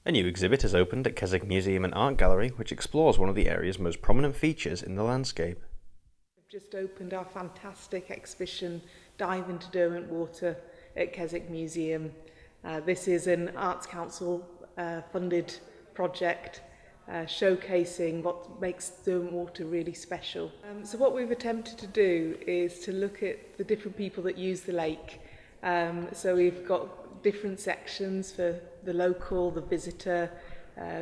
A new exhibit has opened at Keswick Muesum and Art Gallery, which explores one of the area's most prominent features in the landscape. We've just opened our fantastic exhibition, Dive into Derwent Water at Keswick Museum. This is an Arts Council funded project showcasing what makes Derwent Water really special. So what we've attempted to do is to look at the different people that use the lake. So we've got different sections for the local, the visitor,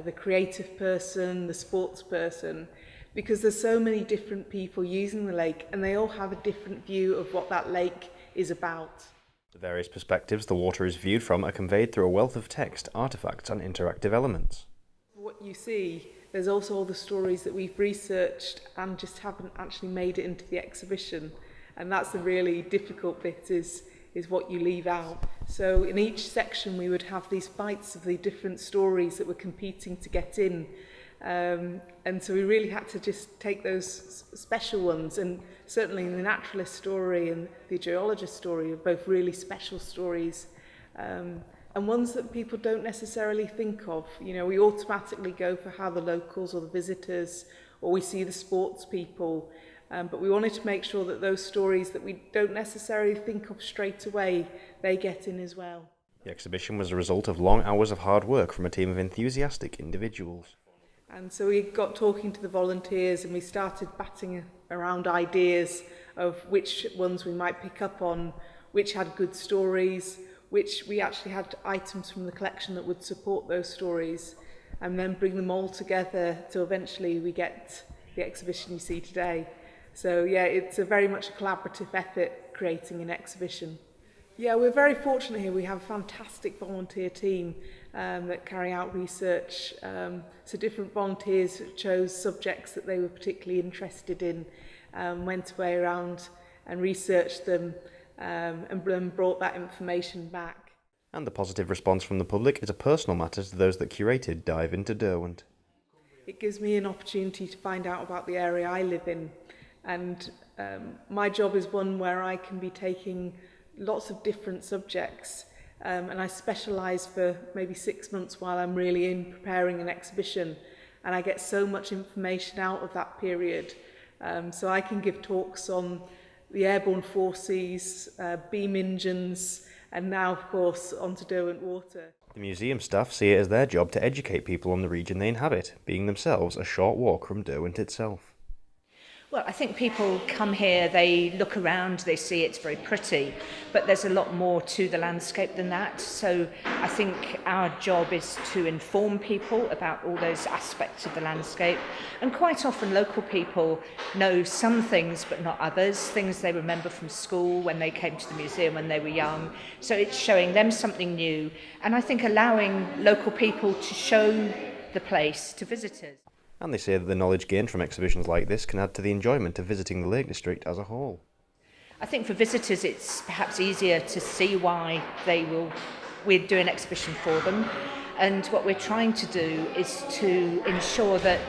the creative person, the sports person, because there's so many different people using the lake and they all have a different view of what that lake is about. The various perspectives the water is viewed from are conveyed through a wealth of text, artefacts and interactive elements. What you see, there's also all the stories that we've researched and just haven't actually made it into the exhibition, and that's the really difficult bit, is what you leave out. So in each section we would have these bites of the different stories that were competing to get in, and so we really had to just take those special ones, and certainly the naturalist story and the geologist story are both really special stories, and ones that people don't necessarily think of. You know, we automatically go for how the locals or the visitors, or we see the sports people, but we wanted to make sure that those stories that we don't necessarily think of straight away, they get in as well. The exhibition was a result of long hours of hard work from a team of enthusiastic individuals. And so we got talking to the volunteers and we started batting around ideas of which ones we might pick up on, which had good stories, which we actually had items from the collection that would support those stories, and then bring them all together till eventually we get the exhibition you see today. So yeah, it's a very much a collaborative effort creating an exhibition. Yeah, we're very fortunate here. We have a fantastic volunteer team that carry out research. So different volunteers chose subjects that they were particularly interested in, went away around and researched them, and brought that information back. And the positive response from the public is a personal matter to those that curated Dive into Derwent. It gives me an opportunity to find out about the area I live in, and my job is one where I can be taking lots of different subjects, and I specialise for maybe 6 months while I'm really in preparing an exhibition, and I get so much information out of that period. So I can give talks on the airborne forces, beam engines, and now of course onto Derwent Water. The museum staff see it as their job to educate people on the region they inhabit, being themselves a short walk from Derwent itself. Well, I think people come here, they look around, they see it's very pretty, but there's a lot more to the landscape than that. So I think our job is to inform people about all those aspects of the landscape. And quite often local people know some things but not others, things they remember from school when they came to the museum when they were young. So it's showing them something new, and I think allowing local people to show the place to visitors. And they say that the knowledge gained from exhibitions like this can add to the enjoyment of visiting the Lake District as a whole. I think for visitors it's perhaps easier to see why we'd do an exhibition for them, and what we're trying to do is to ensure that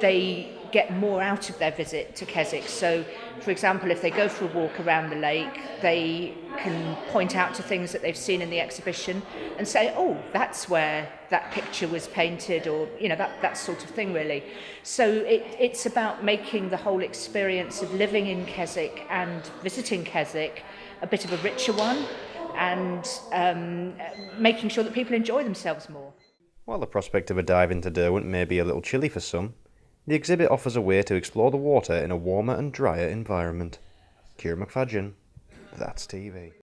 they get more out of their visit to Keswick. So, for example, if they go for a walk around the lake, they can point out to things that they've seen in the exhibition and say, oh, that's where that picture was painted, or that sort of thing, really. So it's about making the whole experience of living in Keswick and visiting Keswick a bit of a richer one, and making sure that people enjoy themselves more. While the prospect of a dive into Derwent may be a little chilly for some, the exhibit offers a way to explore the water in a warmer and drier environment. Kieran McFadgen, That's TV.